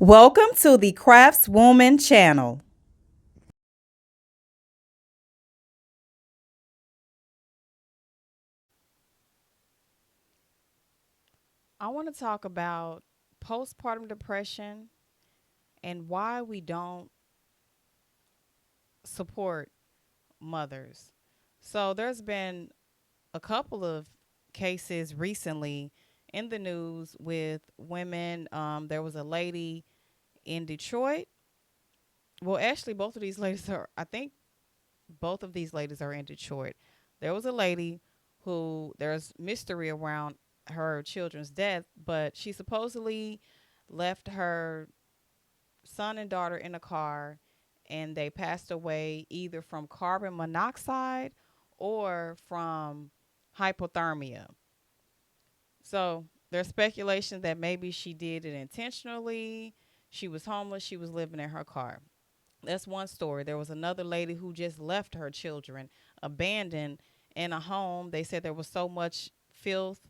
Welcome to the Craftswoman channel. I want to talk about postpartum depression and why we don't support mothers. So, there's been a couple of cases recently in the news with women. There was a lady in Detroit. Well, actually, both of these ladies are, I think both of these ladies are in Detroit. There was a lady who there's mystery around her children's death, but she supposedly left her son and daughter in a car and they passed away either from carbon monoxide or from hypothermia. So there's speculation that maybe she did it intentionally. She was homeless, she was living in her car. That's one story. There was another lady who just left her children abandoned in a home. They said there was so much filth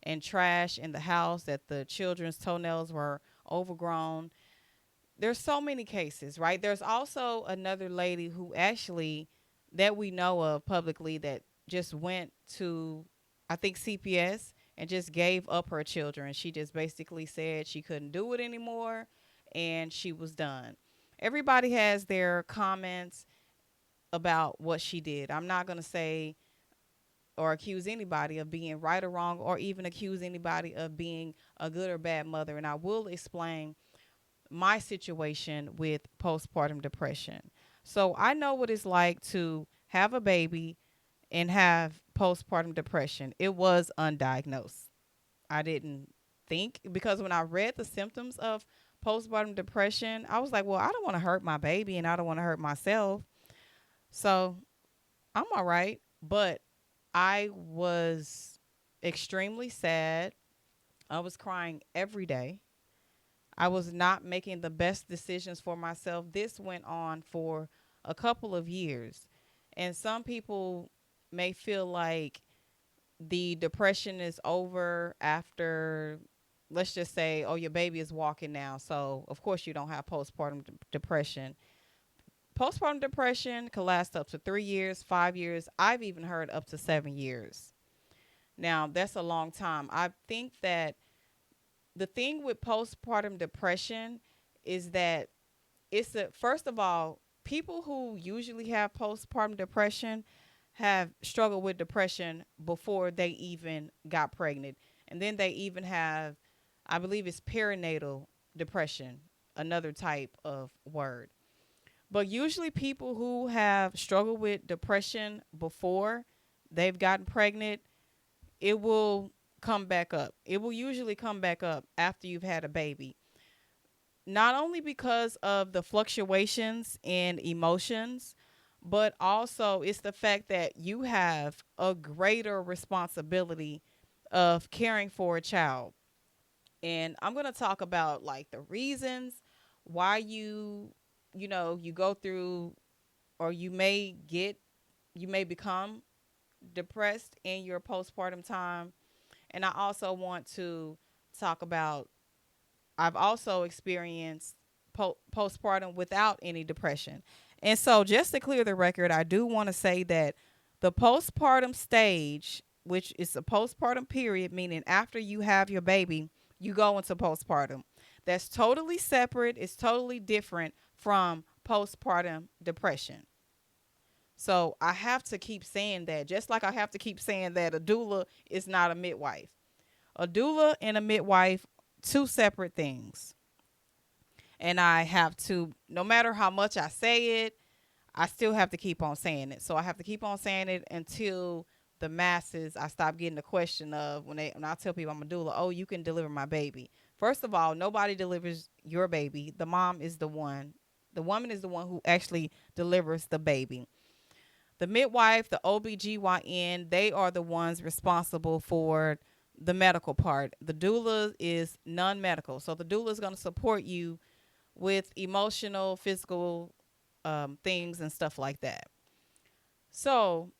and trash in the house that the children's toenails were overgrown. There's so many cases, right? There's also another lady who actually that we know of publicly that just went to I think CPS and just gave up her children. She just basically said she couldn't do it anymore and she was done. Everybody has their comments about what she did. I'm not going to say or accuse anybody of being right or wrong or even accuse anybody of being a good or bad mother, and I will explain my situation with postpartum depression. So I know what it's like to have a baby and have postpartum depression. It was undiagnosed. I didn't think because when I read the symptoms of postpartum depression, I was like, well, I don't want to hurt my baby and I don't want to hurt myself. So I'm all right. But I was extremely sad. I was crying every day. I was not making the best decisions for myself. This went on for a couple of years. And some people may feel like the depression is over after, let's just say, oh, your baby is walking now. So, of course, you don't have postpartum depression. Postpartum depression can last up to 3 years, 5 years. I've even heard up to 7 years. Now, that's a long time. I think that the thing with postpartum depression is that it's a first of all, people who usually have postpartum depression have struggled with depression before they even got pregnant. And then they even have, I believe it's perinatal depression, another type of word. But usually people who have struggled with depression before they've gotten pregnant, it will come back up. It will usually come back up after you've had a baby, not only because of the fluctuations in emotions, but also it's the fact that you have a greater responsibility of caring for a child. And I'm going to talk about like the reasons why you go through or you may become depressed in your postpartum time. And I also want to talk about I've also experienced postpartum without any depression. And so, just to clear the record, I do want to say that the postpartum stage, which is a postpartum period, meaning after you have your baby, you go into postpartum. That's totally separate, it's totally different from postpartum depression. So, I have to keep saying that, just like I have to keep saying that a doula is not a midwife. A doula and a midwife, two separate things, and I have to, no matter how much I say it, I still have to keep on saying it. So I have to keep on saying it until the masses, I stop getting the question of when I tell people I'm a doula, oh, you can deliver my baby. First of all, nobody delivers your baby. The mom is the one. The woman is the one who actually delivers the baby. The midwife, the OBGYN, they are the ones responsible for the medical part. The doula is non medical. So the doula is going to support you with emotional, physical things and stuff like that. So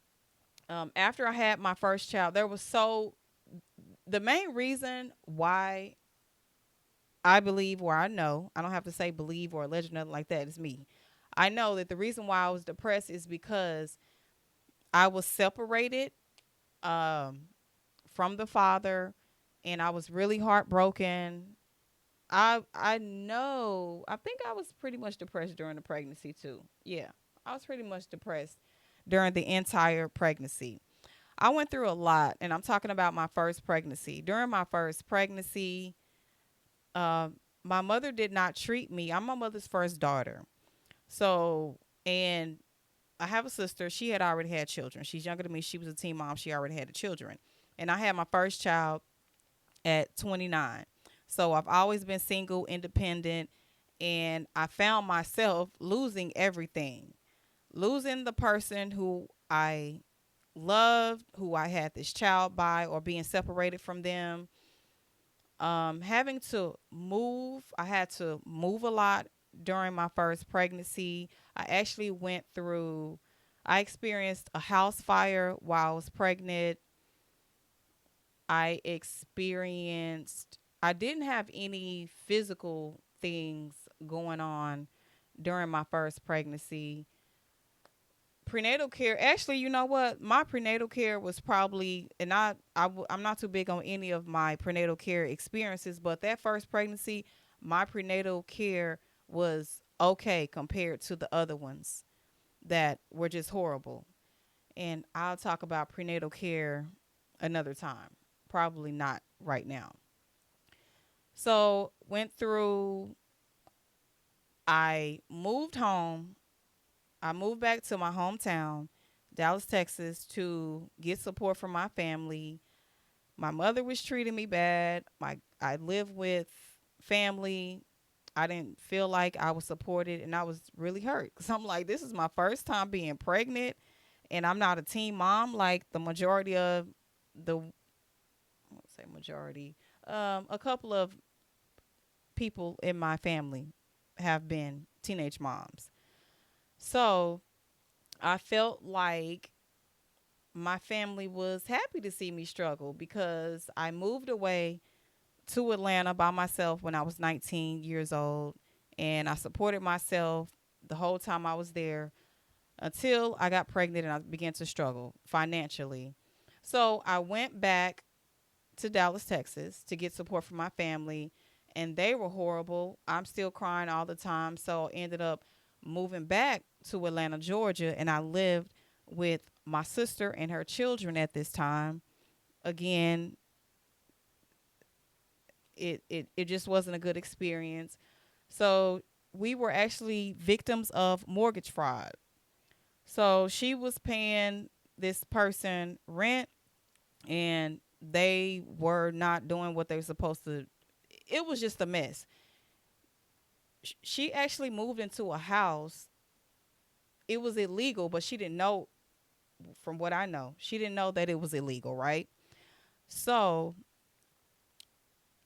after I had my first child, the main reason why I believe, or I know, I don't have to say believe or alleged, nothing like that. It's me. I know that the reason why I was depressed is because I was separated um, from the father, and I was really heartbroken. I know. I think I was pretty much depressed during the pregnancy too. Yeah, I was pretty much depressed during the entire pregnancy. I went through a lot, and I'm talking about my first pregnancy. During my first pregnancy, um, my mother did not treat me. I'm my mother's first daughter. So, and I have a sister. She had already had children. She's younger than me. She was a teen mom. She already had the children. And I had my first child at 29. So I've always been single, independent, and I found myself losing everything. Losing the person who I loved, who I had this child by, or being separated from them. Having to move, I had to move a lot during my first pregnancy. I actually went through, I experienced a house fire while I was pregnant. I didn't have any physical things going on during my first pregnancy. Prenatal care, actually, you know what? My prenatal care was probably, and I'm not too big on any of my prenatal care experiences, but that first pregnancy, my prenatal care was okay compared to the other ones that were just horrible. And I'll talk about prenatal care another time, probably not right now. So, went through, I moved home. I moved back to my hometown, Dallas, Texas, to get support from my family. My mother was treating me bad. I lived with family. I didn't feel like I was supported, and I was really hurt because I'm like, this is my first time being pregnant, and I'm not a teen mom like the majority of the, I won't say majority, a couple of people in my family have been teenage moms. So I felt like my family was happy to see me struggle because I moved away to Atlanta by myself when I was 19 years old, and I supported myself the whole time I was there until I got pregnant and I began to struggle financially. So I went back to Dallas, Texas to get support from my family, and they were horrible. I'm still crying all the time. So I ended up moving back to Atlanta, Georgia, and I lived with my sister and her children at this time. Again, it just wasn't a good experience. So we were actually victims of mortgage fraud. So she was paying this person rent, and they were not doing what they were supposed to. It was just a mess. She actually moved into a house. It was illegal, but she didn't know, from what I know, she didn't know that it was illegal, right? So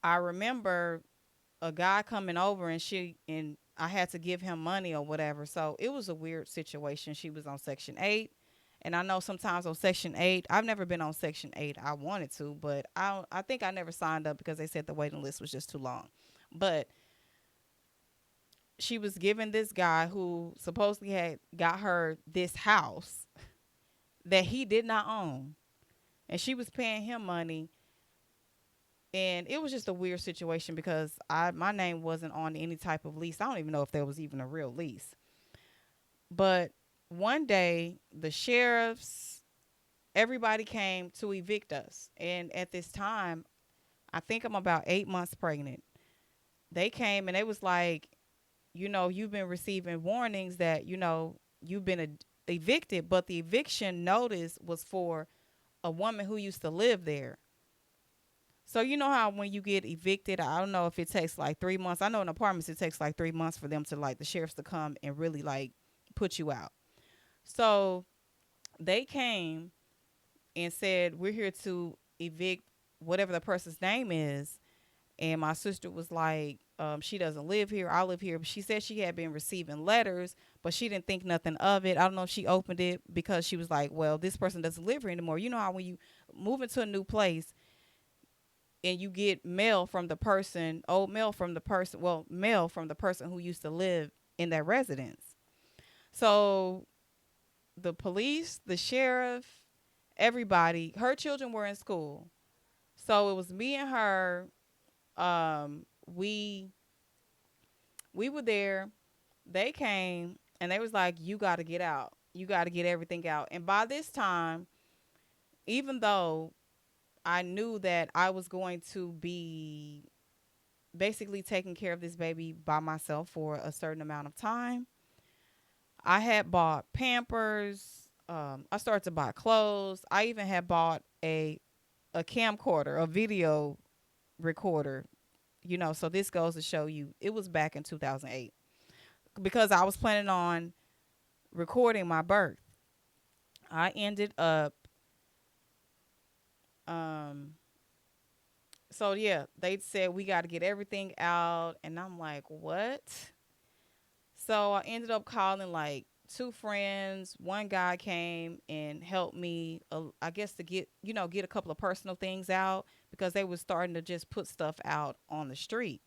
I remember a guy coming over, and I had to give him money or whatever. So it was a weird situation. She was on Section 8. And I know sometimes on Section 8, I've never been on Section 8. I wanted to, but I think I never signed up because they said the waiting list was just too long. But she was giving this guy who supposedly had got her this house that he did not own. And she was paying him money. And it was just a weird situation because my name wasn't on any type of lease. I don't even know if there was even a real lease. But one day, the sheriffs, everybody came to evict us. And at this time, I think I'm about 8 months pregnant. They came and they was like, you've been receiving warnings that, you've been evicted, but the eviction notice was for a woman who used to live there. So you know how when you get evicted, I don't know if it takes like 3 months. I know in apartments it takes like 3 months for them to, like, the sheriffs to come and really like put you out. So they came and said, we're here to evict whatever the person's name is. And my sister was like, she doesn't live here. I live here. But she said she had been receiving letters, but she didn't think nothing of it. I don't know if she opened it because she was like, well, this person doesn't live here anymore. You know how when you move into a new place, and you get mail from the person, old mail from the person, well, mail from the person who used to live in that residence. So the police, the sheriff, everybody, her children were in school. So it was me and her. We were there. They came and they was like, "You got to get out. You got to get everything out." And by this time, even though I knew that I was going to be basically taking care of this baby by myself for a certain amount of time, I had bought Pampers. I started to buy clothes. I even had bought a camcorder, a video recorder. So this goes to show you it was back in 2008 because I was planning on recording my birth. I ended up, um, so yeah, they said we got to get everything out, and I'm like, what? So I ended up calling like two friends. One guy came and helped me, I guess, to get a couple of personal things out because they were starting to just put stuff out on the street.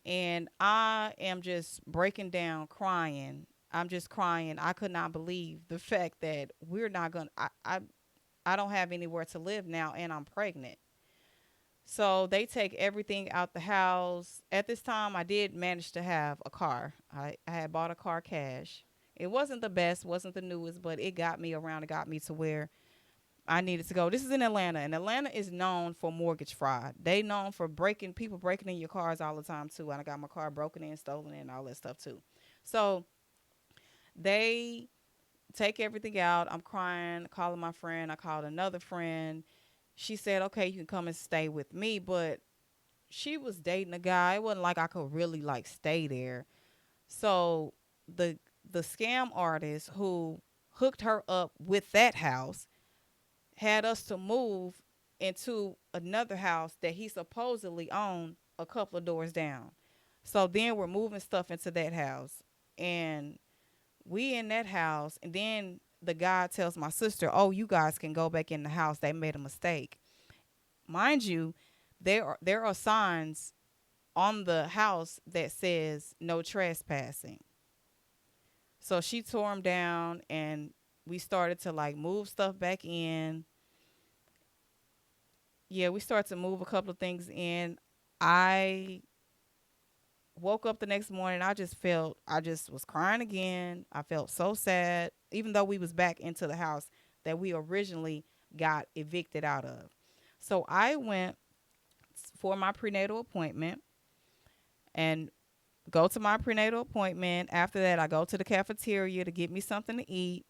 And I am just breaking down, crying. I'm just crying. I could not believe the fact that we're not gonna. I don't have anywhere to live now, and I'm pregnant. So they take everything out the house. At this time, I did manage to have a car. I had bought a car cash. It wasn't the best, wasn't the newest, but it got me around. It got me to where I needed to go. This is in Atlanta, and Atlanta is known for mortgage fraud. They known for people breaking in your cars all the time too. And I got my car broken in, stolen in, and all that stuff too. So they take everything out. I'm crying, calling my friend. I called another friend. She said, "Okay, you can come and stay with me," but she was dating a guy. It wasn't like I could really like stay there. So the the scam artist who hooked her up with that house had us to move into another house that he supposedly owned a couple of doors down. So then we're moving stuff into that house. And we in that house, and then the guy tells my sister, "Oh, you guys can go back in the house. They made a mistake." Mind you, there are signs on the house that says no trespassing. So she tore them down, and we started to like move stuff back in. Yeah, we started to move a couple of things in. I woke up the next morning. I just was crying again. I felt so sad, even though we was back into the house that we originally got evicted out of. So I went for my prenatal appointment and go to my prenatal appointment. After that, I go to the cafeteria to get me something to eat.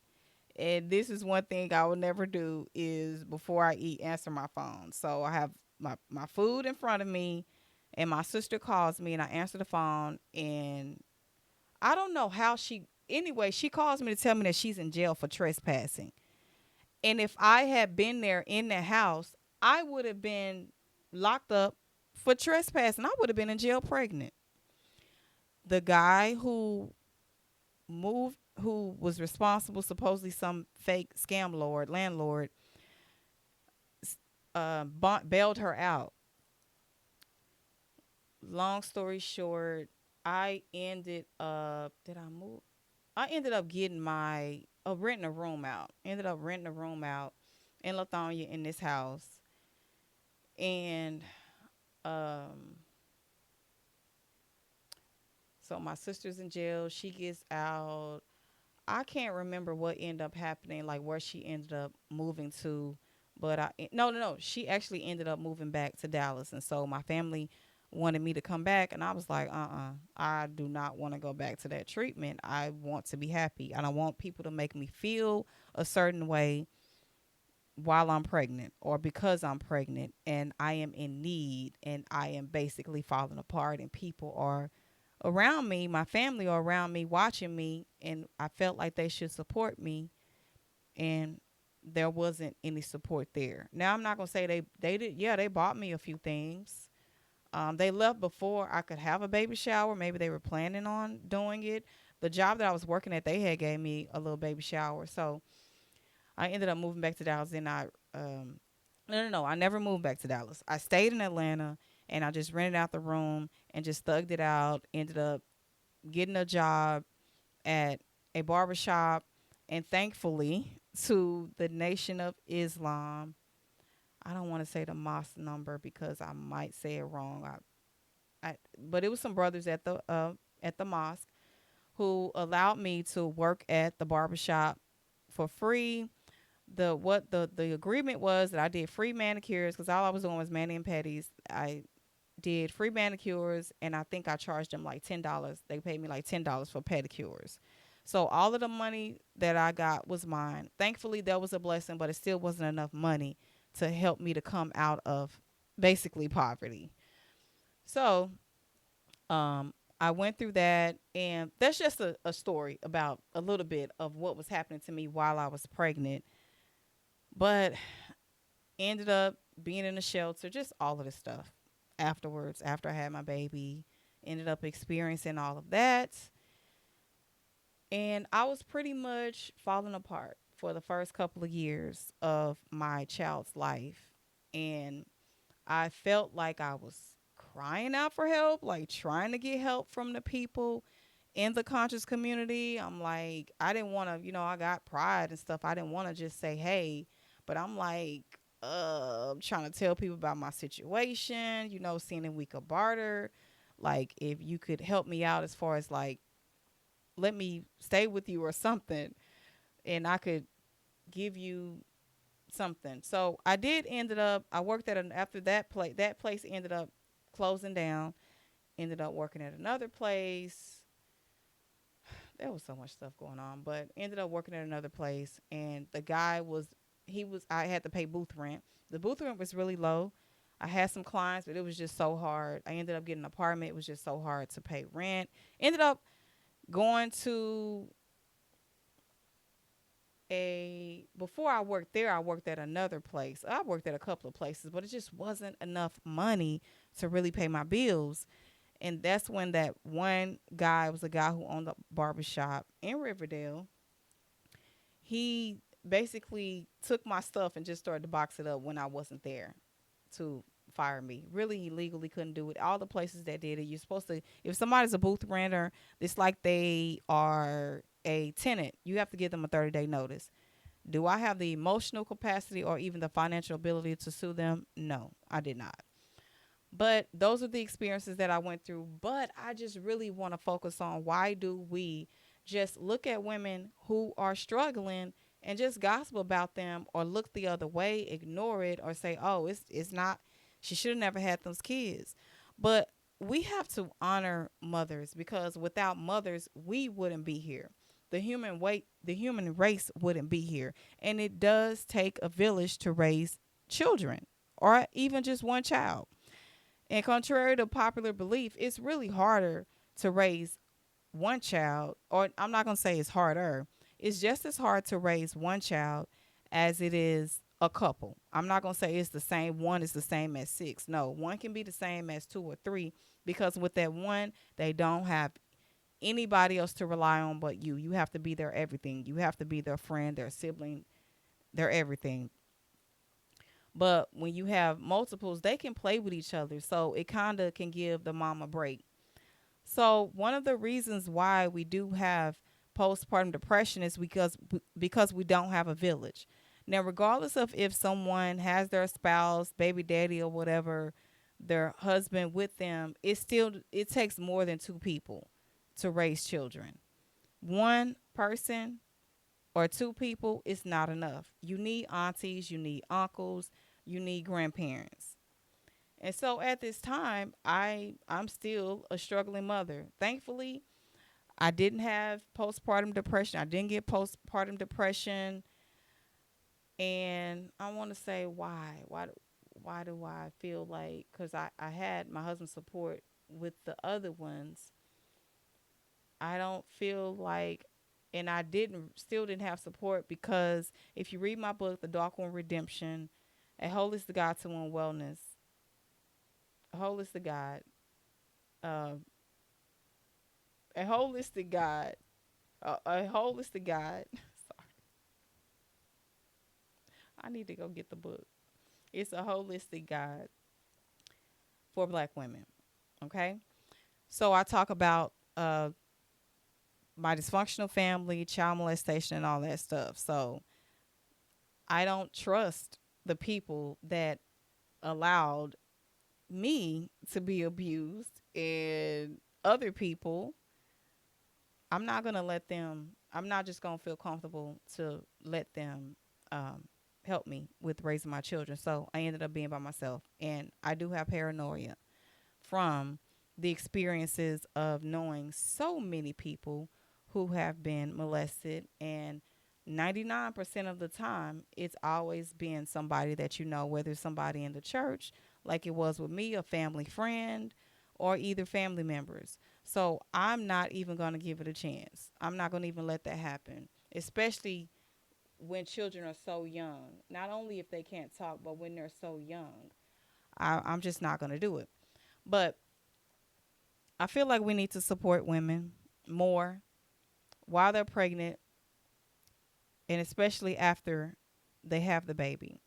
And this is one thing I would never do is before I eat, answer my phone. So I have my food in front of me, and my sister calls me, and I answer the phone. And I don't know how anyway, she calls me to tell me that she's in jail for trespassing. And if I had been there in the house, I would have been locked up for trespassing. I would have been in jail pregnant. The guy who was responsible, supposedly some fake scam landlord, bailed her out. Long story short, I ended up did I move? I ended up getting my renting a room out. Ended up renting a room out in Lithonia in this house, and um, so my sister's in jail. She gets out. I can't remember what ended up happening, like where she ended up moving to, but no. She actually ended up moving back to Dallas, and so my family wanted me to come back, and I was like, I do not want to go back to that treatment. I want to be happy. I don't want people to make me feel a certain way while I'm pregnant or because I'm pregnant and I am in need and I am basically falling apart and people are around me, my family are around me watching me, and I felt like they should support me, and there wasn't any support there. Now I'm not gonna say they did. Yeah, they bought me a few things. They left before I could have a baby shower. Maybe they were planning on doing it. The job that I was working at, they had gave me a little baby shower, so I ended up moving back to Dallas, and I No, no, no. I never moved back to Dallas. I stayed in Atlanta and I just rented out the room and just thugged it out. Ended up getting a job at a barbershop. And thankfully, to the Nation of Islam, I don't want to say the mosque number because I might say it wrong. But it was some brothers at the mosque who allowed me to work at the barbershop for free. The agreement was that I did free manicures because all I was doing was mani and pedis. I did free manicures and I think I charged them like $10. They paid me like $10 for pedicures. So all of the money that I got was mine. Thankfully, that was a blessing, but it still wasn't enough money to help me to come out of basically poverty. So I went through that, and that's just a story about a little bit of what was happening to me while I was pregnant. But ended up being in a shelter, just all of this stuff afterwards, after I had my baby. Ended up experiencing all of that. And I was pretty much falling apart for the first couple of years of my child's life. And I felt like I was crying out for help, like trying to get help from the people in the conscious community. I'm like, I didn't want to, I got pride and stuff. I didn't want to just say, hey, but I'm like, I'm trying to tell people about my situation, seeing if we could barter. Like, if you could help me out as far as like, let me stay with you or something, and I could give you something. So I did ended up I worked at an after that place ended up closing down, ended up working at another place. There was so much stuff going on, but ended up working at another place and the guy was he was I had to pay booth rent. The booth rent was really low. I had some clients, but it was just so hard. I ended up getting an apartment. It was just so hard to pay rent. Ended up going to a before I worked there, I worked at another place. I worked at a couple of places, but it just wasn't enough money to really pay my bills. And that's when that one guy was a guy who owned a barbershop in Riverdale. He basically took my stuff and just started to box it up when I wasn't there to fire me. Really, he legally couldn't do it. All the places that did it, you're supposed to, if somebody's a booth renter, it's like they are a tenant. You have to give them a 30-day notice. Do I have the emotional capacity or even the financial ability to sue them? No, I did not. But those are the experiences that I went through. But I just really want to focus on why do we just look at women who are struggling and just gossip about them or look the other way, ignore it, or say, oh, it's not, she should have never had those kids. But we have to honor mothers because without mothers, we wouldn't be here. The human race wouldn't be here. And it does take a village to raise children or even just one child. And contrary to popular belief, it's really harder to raise one child, or I'm not going to say it's harder. It's just as hard to raise one child as it is a couple. I'm not going to say it's the same. One is the same as six. No, one can be the same as two or three because with that one, they don't have anybody else to rely on but you. You have to be their everything. You have to be their friend, their sibling, their everything. But when you have multiples, they can play with each other. So it kind of can give the mom a break. So one of the reasons why we do have postpartum depression is because we don't have a village. Now, regardless of if someone has their spouse, baby daddy, or whatever, their husband with them, it takes more than two people to raise children. One person or two people is not enough. You need aunties, you need uncles, you need grandparents. And so at this time, I'm still a struggling mother. Thankfully, I didn't have postpartum depression. I didn't get postpartum depression, and I want to say why. Why do I feel like cuz I had my husband's support with the other ones. I don't feel like and I didn't still didn't have support because if you read my book, The Dark One Redemption, A Holistic Guide to One Wellness, A Holistic Guide, uh, a holistic guide, a holistic guide. Sorry, I need to go get the book. It's a holistic guide for black women. Okay. So I talk about my dysfunctional family, child molestation, and all that stuff. So I don't trust the people that allowed me to be abused, and other people. I'm not going to let them, I'm not just going to feel comfortable to let them um, help me with raising my children. So I ended up being by myself. And I do have paranoia from the experiences of knowing so many people who have been molested. And 99% of the time, it's always been somebody that you know, whether it's somebody in the church, like it was with me, a family friend, or either family members. So I'm not even going to give it a chance. I'm not going to even let that happen, especially when children are so young. Not only if they can't talk, but when they're so young. I'm just not going to do it. But I feel like we need to support women more while they're pregnant and especially after they have the baby.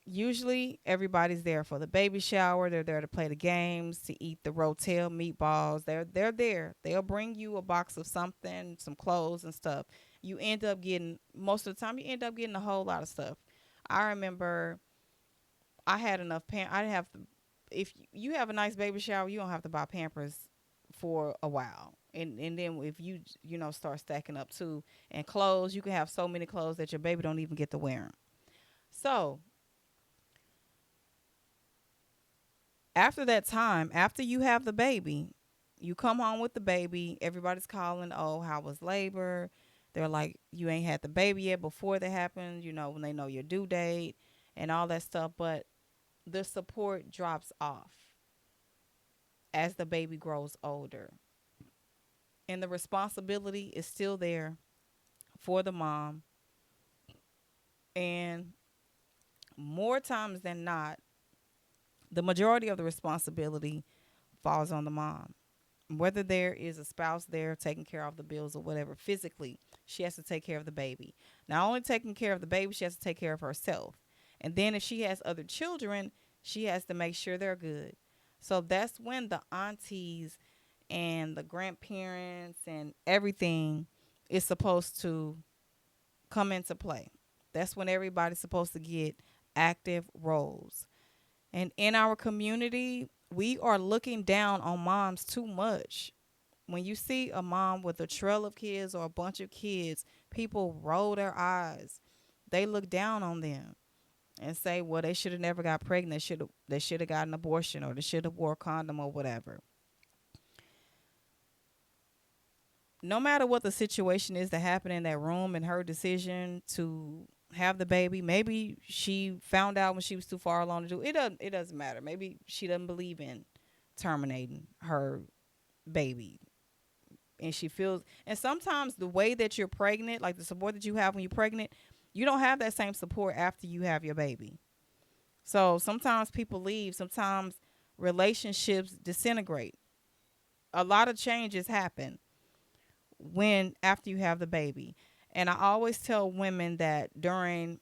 Usually, everybody's there for the baby shower. They're there to play the games, to eat the Rotel meatballs. They're there. They'll bring you a box of something, some clothes and stuff. You end up getting most of the time. You end up getting a whole lot of stuff. I remember I had enough I didn't have to. If you have a nice baby shower, you don't have to buy Pampers for a while. And then if you start stacking up too, and clothes, you can have so many clothes that your baby don't even get to wear them. So after that time, after you have the baby, you come home with the baby. Everybody's calling, oh, how was labor? They're like, you ain't had the baby yet before that happened, when they know your due date and all that stuff. But the support drops off as the baby grows older. And the responsibility is still there for the mom. And more times than not, the majority of the responsibility falls on the mom. Whether there is a spouse there taking care of the bills or whatever, physically, she has to take care of the baby. Not only taking care of the baby, she has to take care of herself. And then if she has other children, she has to make sure they're good. So that's when the aunties and the grandparents and everything is supposed to come into play. That's when everybody's supposed to get active roles. And in our community, we are looking down on moms too much. When you see a mom with a trail of kids or a bunch of kids, people roll their eyes. They look down on them and say, "Well, they should have never got pregnant. They should have got an abortion, or they should have wore a condom, or whatever." No matter what the situation is that happened in that room and her decision to have the baby, maybe she found out when she was too far along to do it. It doesn't matter. Maybe she doesn't believe in terminating her baby, and she feels, and sometimes the way that you're pregnant, like the support that you have when you're pregnant, you don't have that same support after you have your baby. So sometimes people leave, sometimes relationships disintegrate. A lot of changes happen when after you have the baby. And I always tell women that during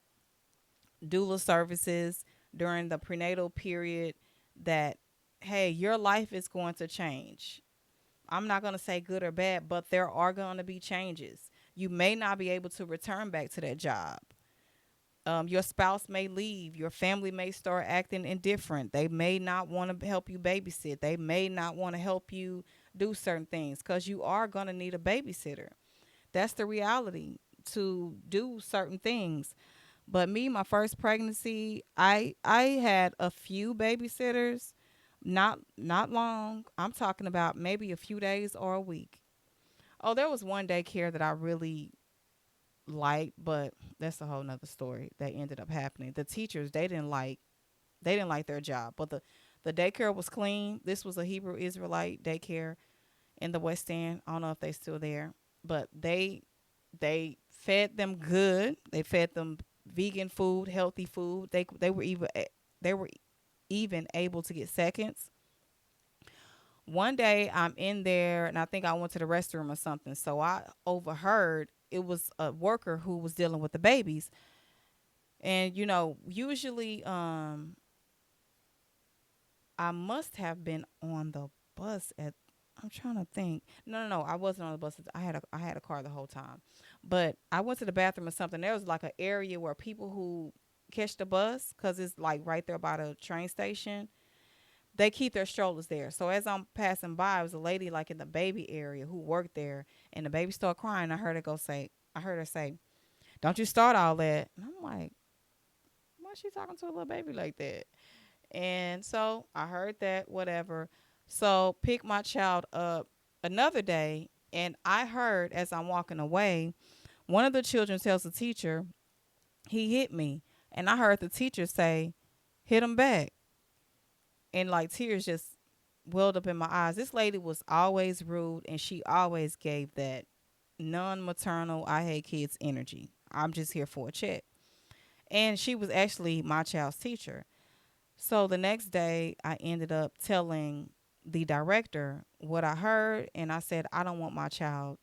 doula services, during the prenatal period, that hey, your life is going to change. I'm not going to say good or bad, but there are going to be changes. You may not be able to return back to that job. Your spouse may leave. Your family may start acting indifferent. They may not want to help you babysit. They may not want to help you do certain things because you are going to need a babysitter. That's the reality to do certain things. But me, my first pregnancy, I had a few babysitters, not long. I'm talking about maybe a few days or a week. Oh, there was one daycare that I really liked, but that's a whole nother story that ended up happening. The teachers, they didn't like their job, but the daycare was clean. This was a Hebrew Israelite daycare in the West End. I don't know if they still there, but they fed them good. They fed them vegan food, healthy food. They were even able to get seconds. One day I'm in there and I think I went to the restroom or something. So I overheard, it was a worker who was dealing with the babies. And usually I must have been on the bus at. I'm trying to think. No, no, no. I wasn't on the bus. I had a car the whole time, but I went to the bathroom or something. There was like an area where people who catch the bus, cause it's like right there by the train station, they keep their strollers there. So as I'm passing by, it was a lady like in the baby area who worked there, and the baby started crying. I heard her say, "Don't you start all that." And I'm like, why is she talking to a little baby like that? And so I heard that, whatever. So pick my child up another day, and I heard as I'm walking away, one of the children tells the teacher, he hit me. And I heard the teacher say, hit him back. And like tears just welled up in my eyes. This lady was always rude, and she always gave that non maternal, I hate kids energy. I'm just here for a check. And she was actually my child's teacher. So the next day, I ended up telling the director what I heard, and I said, I don't want my child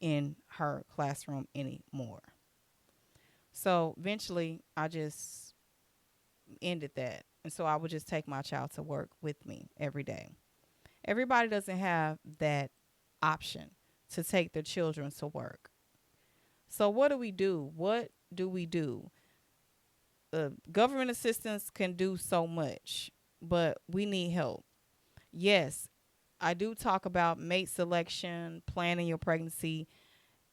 in her classroom anymore. So eventually, I just ended that. And so I would just take my child to work with me every day. Everybody doesn't have that option to take their children to work. So what do we do? What do we do? Government assistance can do so much, but we need help. Yes, I do talk about mate selection, planning your pregnancy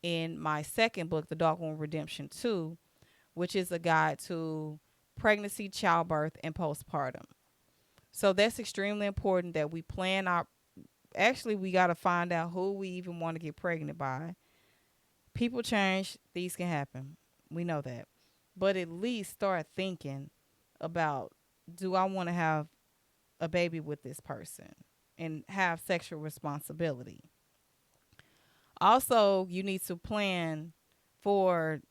in my second book, The Dark Womb Redemption 2, which is a guide to pregnancy, childbirth, and postpartum. So that's extremely important that we plan our. Actually, we got to find out who we even want to get pregnant by. People change, these can happen. We know that. But at least start thinking about, do I want to have a baby with this person and have sexual responsibility? Also, you need to plan for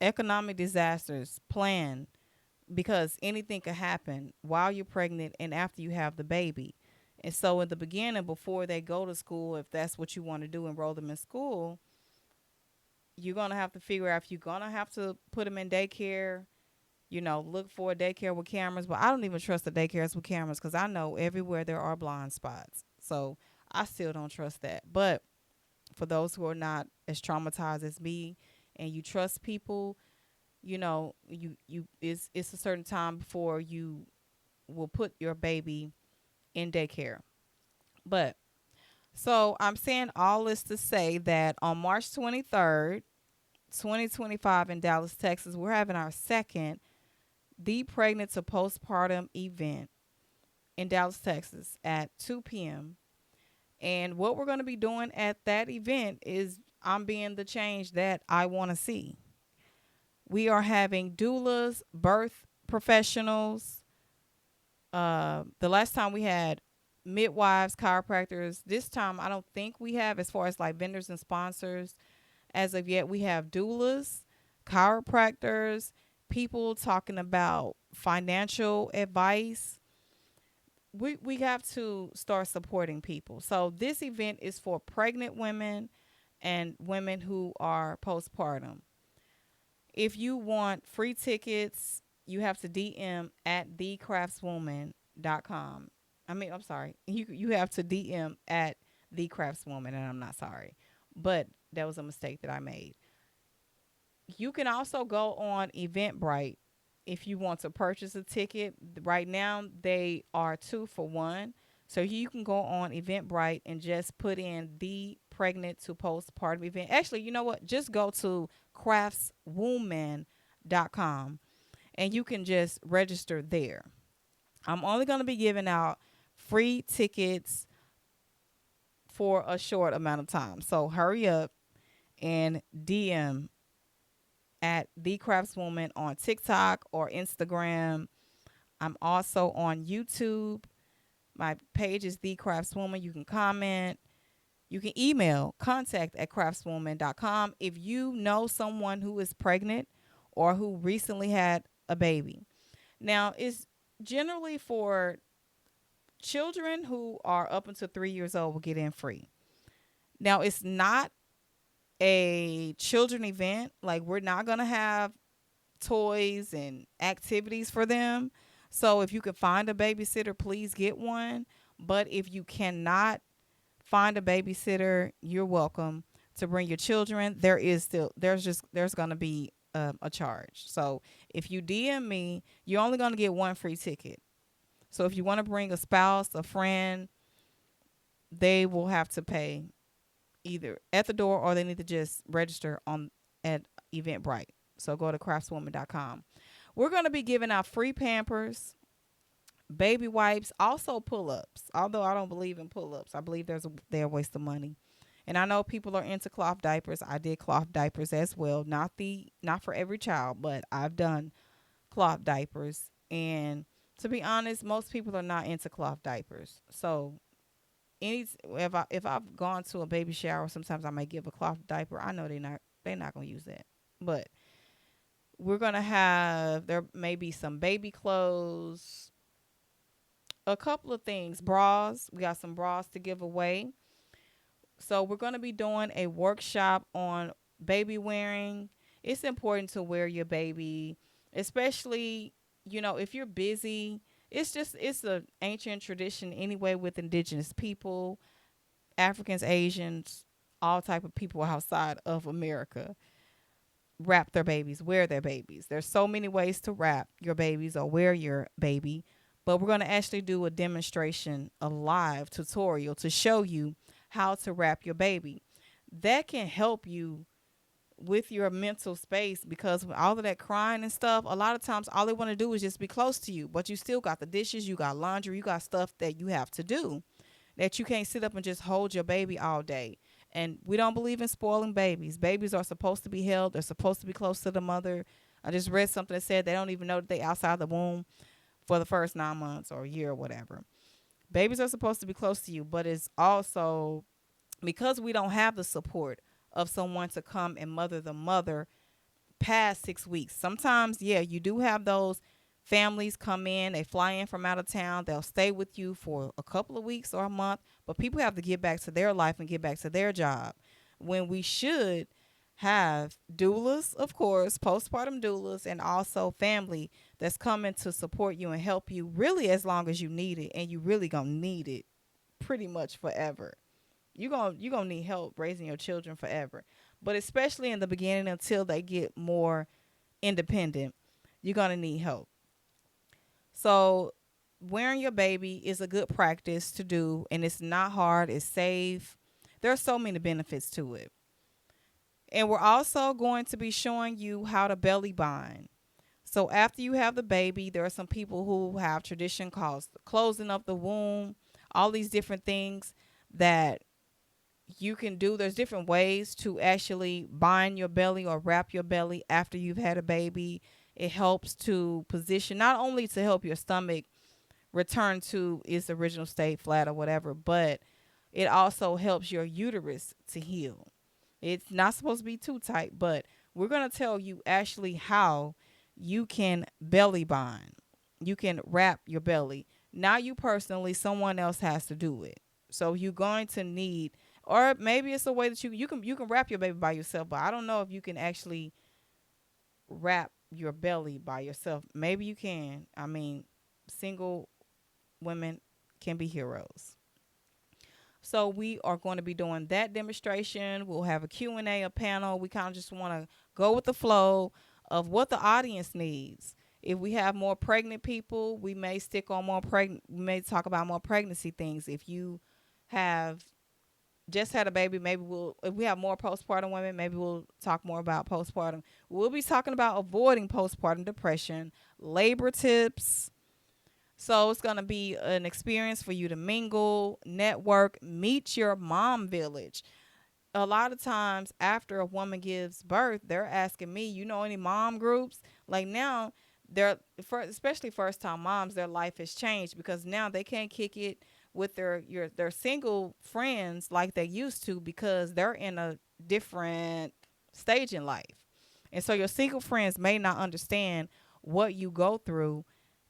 economic disasters. Plan, because anything could happen while you're pregnant and after you have the baby. And so, in the beginning, before they go to school, if that's what you want to do, enroll them in school, you're going to have to figure out if you're going to have to put them in daycare. Look for a daycare with cameras. But I don't even trust the daycares with cameras because I know everywhere there are blind spots. So, I still don't trust that. But for those who are not as traumatized as me and you trust people, it's a certain time before you will put your baby in daycare. But so I'm saying all this to say that on March 23rd, 2025 in Dallas, Texas, we're having our second The Pregnant to Postpartum event in Dallas, Texas at 2 p.m. And what we're going to be doing at that event is I'm being the change that I want to see. We are having doulas, birth professionals. The last time we had midwives, chiropractors. This time I don't think we have, as far as like vendors and sponsors. As of yet, we have doulas, chiropractors, people talking about financial advice. We have to start supporting people. So this event is for pregnant women and women who are postpartum. If you want free tickets, you have to DM at thecraftswoman.com. I'm sorry. You have to DM at thecraftswoman, and I'm not sorry. But that was a mistake that I made. You can also go on Eventbrite if you want to purchase a ticket. Right now, they are 2 for 1. So you can go on Eventbrite and just put in the pregnant to postpartum event. Actually, you know what? Just go to craftswoman.com and you can just register there. I'm only going to be giving out free tickets for a short amount of time. So hurry up and DM at The Craftswoman on TikTok or Instagram. I'm also on YouTube. My page is The Craftswoman. You can comment. You can email contact@craftswoman.com if you know someone who is pregnant or who recently had a baby. Now, it's generally for children who are up until 3 years old will get in free. Now, it's not a children event. Like, we're not going to have toys and activities for them. So if you can find a babysitter, please get one. But if you cannot find a babysitter, you're welcome to bring your children. There's gonna be a charge. So if you DM me, you're only gonna get one free ticket. So if you want to bring a spouse, a friend, they will have to pay either at the door or they need to just register on at Eventbrite. So go to craftswoman.com. We're going to be giving out free Pampers, baby wipes, also pull-ups. Although I don't believe in pull-ups, I believe they're a waste of money. And I know people are into cloth diapers. I did cloth diapers as well. Not for every child, but I've done cloth diapers. And to be honest, most people are not into cloth diapers. So if I've gone to a baby shower, sometimes I may give a cloth diaper. I know they're not gonna use that, but we're gonna have there may be some baby clothes, a couple of things, bras. We got some bras to give away. So we're gonna be doing a workshop on baby wearing. It's important to wear your baby, especially if you're busy. It's a ancient tradition anyway with indigenous people, Africans, Asians, all type of people outside of America wrap their babies, wear their babies. There's so many ways to wrap your babies or wear your baby, but we're going to actually do a demonstration, a live tutorial to show you how to wrap your baby. That can help you with your mental space because with all of that crying and stuff, a lot of times all they want to do is just be close to you, but you still got the dishes, you got laundry, you got stuff that you have to do that you can't sit up and just hold your baby all day. And we don't believe in spoiling babies. Babies are supposed to be held. They're supposed to be close to the mother. I just read something that said they don't even know that they outside the womb for the first 9 months or a year or whatever. Babies are supposed to be close to you, but it's also because we don't have the support of someone to come and mother the mother past 6 weeks. Sometimes, yeah, you do have those families come in, they fly in from out of town, they'll stay with you for a couple of weeks or a month, but people have to get back to their life and get back to their job. When we should have doulas, of course, postpartum doulas, and also family that's coming to support you and help you really as long as you need it, and you really gonna need it pretty much forever. You gonna need help raising your children forever, but especially in the beginning until they get more independent, you're gonna need help. So wearing your baby is a good practice to do, and it's not hard. It's safe. There are so many benefits to it, and we're also going to be showing you how to belly bind. So after you have the baby, there are some people who have tradition called closing of the womb. All these different things that you can do. There's different ways to actually bind your belly or wrap your belly after you've had a baby. It helps to position, not only to help your stomach return to its original state, flat or whatever, but it also helps your uterus to heal. It's not supposed to be too tight, but we're going to tell you actually how you can belly bind. You can wrap your belly. Not you personally, someone else has to do it. So you're going to need, or maybe it's a way that you can wrap your baby by yourself, but I don't know if you can actually wrap your belly by yourself. Maybe you can. I mean, single women can be heroes. So we are going to be doing that demonstration. We'll have a Q&A, a panel. We kind of just want to go with the flow of what the audience needs. If we have more pregnant people, we may stick on more pregnant. We may talk about more pregnancy things. If you have just had a baby, maybe if we have more postpartum women, maybe we'll talk more about postpartum. We'll be talking about avoiding postpartum depression, labor tips. So it's going to be an experience for you to mingle, network, meet your mom village. A lot of times after a woman gives birth, they're asking me, any mom groups? Like now, especially first time moms, their life has changed because now they can't kick it with their single friends like they used to because they're in a different stage in life. And so your single friends may not understand what you go through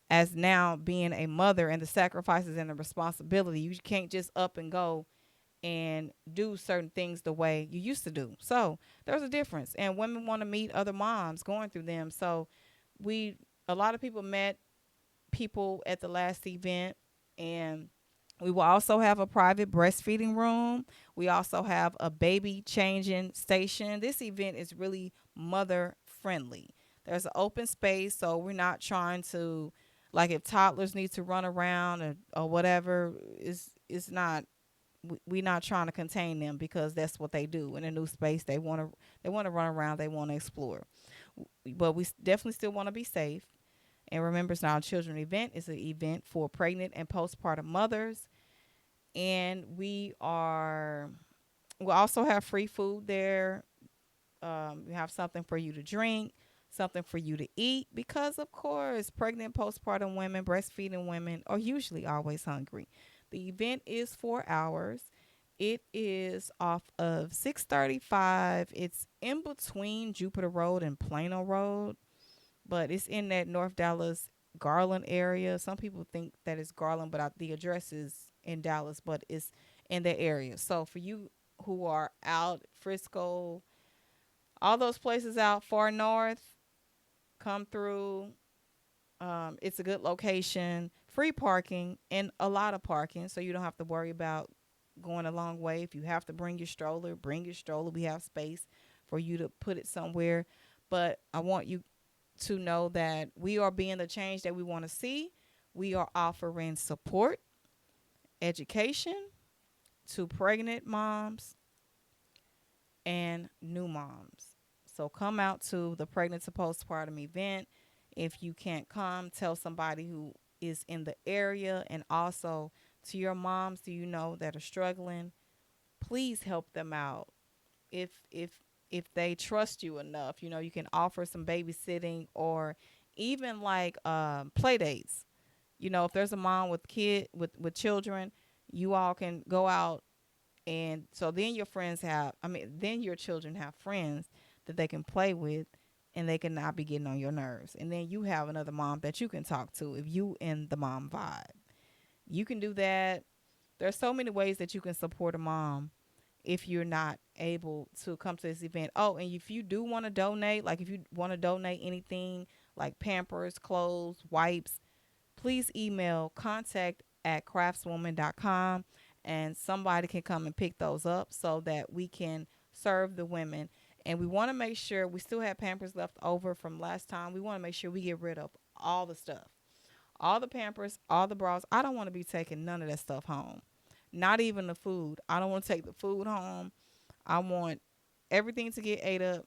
as now being a mother and the sacrifices and the responsibility. You can't just up and go and do certain things the way you used to do. So there's a difference. And women want to meet other moms going through them. So We a lot of people met people at the last event, and we will also have a private breastfeeding room. We also have a baby changing station. This event is really mother friendly. There's an open space, so we're not trying to, like, if toddlers need to run around or whatever, it's not, we're not trying to contain them, because that's what they do in a new space. They want to run around, they want to explore. But we definitely still want to be safe. And remember, it's not a children event. It's an event for pregnant and postpartum mothers. And we also have free food there. We have something for you to drink, something for you to eat, because of course, pregnant, postpartum women, breastfeeding women are usually always hungry. The event is 4 hours. It is off of 635. It's in between Jupiter Road and Plano Road, but it's in that North Dallas Garland area. Some people think that it's Garland, but the address is in Dallas, but it's in that area. So for you who are out Frisco, all those places out far north, come through. It's a good location, free parking, and a lot of parking, so you don't have to worry about going a long way. If you have to bring your stroller, bring your stroller. We have space for you to put it somewhere. But I want you to know that we are being the change that we want to see. We are offering support, education to pregnant moms and new moms. So come out to the pregnant to postpartum event. If you can't come, tell somebody who is in the area, and also to your moms, do you know, that are struggling, please help them out. If they trust you enough, you can offer some babysitting, or even like play dates. If there's a mom with with children, you all can go out, and so then your friends have, then your children have friends that they can play with, and they can not be getting on your nerves. And then you have another mom that you can talk to if you in the mom vibe. You can do that. There's so many ways that you can support a mom if you're not able to come to this event. Oh, and if you do want to donate, like if you want to donate anything like Pampers, clothes, wipes, please email contact@craftswoman.com, and somebody can come and pick those up so that we can serve the women. And we want to make sure we still have Pampers left over from last time. We want to make sure we get rid of all the stuff, all the Pampers, all the bras. I don't want to be taking none of that stuff home, not even the food. I don't want to take the food home. I want everything to get ate up,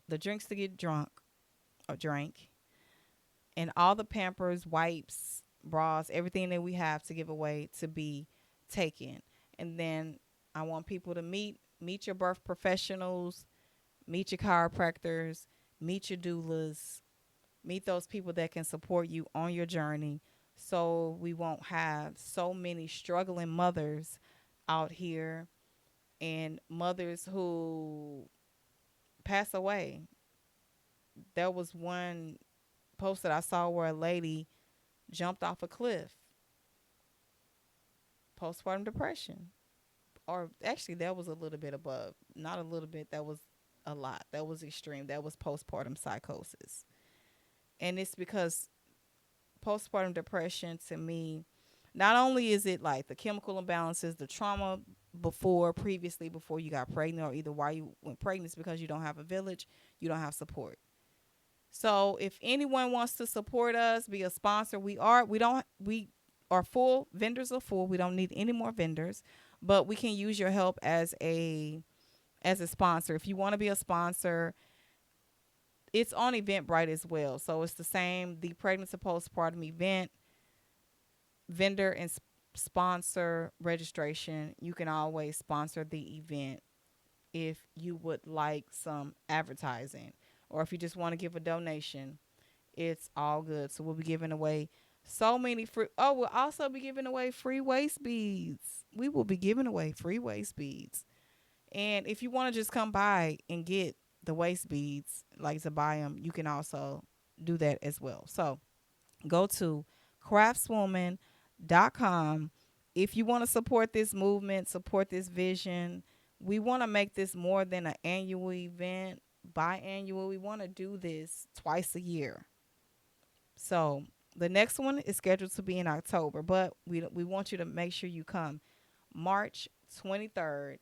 the drinks to get drunk or drank, and all the Pampers, wipes, bras, everything that we have to give away to be taken. And then I want people to meet your birth professionals, meet your chiropractors, meet your doulas, meet those people that can support you on your journey, so we won't have so many struggling mothers out here, and mothers who pass away. There was one post that I saw where a lady jumped off a cliff, postpartum depression. Or actually, that was a little bit above. Not a little bit, that was a lot. That was extreme. That was postpartum psychosis. And it's because postpartum depression, to me, not only is it like the chemical imbalances, the trauma previously before you got pregnant, or either why you went pregnant, is because you don't have a village, you don't have support. So if anyone wants to support us, be a sponsor, we are full. Vendors are full. We don't need any more vendors, but we can use your help as a sponsor. If you want to be a sponsor, it's on Eventbrite as well. So it's the same, the pregnancy postpartum event, vendor and sponsor registration. You can always sponsor the event if you would like some advertising, or if you just want to give a donation. It's all good. So we'll be giving away so many free. Oh, we'll also be giving away free waist beads. We will be giving away free waist beads. And if you want to just come by and get the waist beads, like to buy them, you can also do that as well. So go to craftswoman.com if you want to support this movement, support this vision. We want to make this more than an annual event, biannual. We want to do this twice a year. So the next one is scheduled to be in October, but we want you to make sure you come March 23rd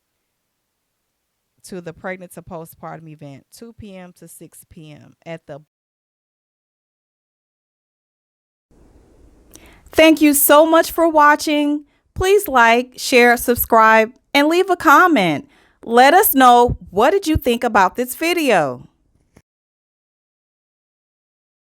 to the pregnant to postpartum event, 2 p.m. to 6 p.m. at the. Thank you so much for watching. Please like, share, subscribe, and leave a comment. Let us know, what did you think about this video?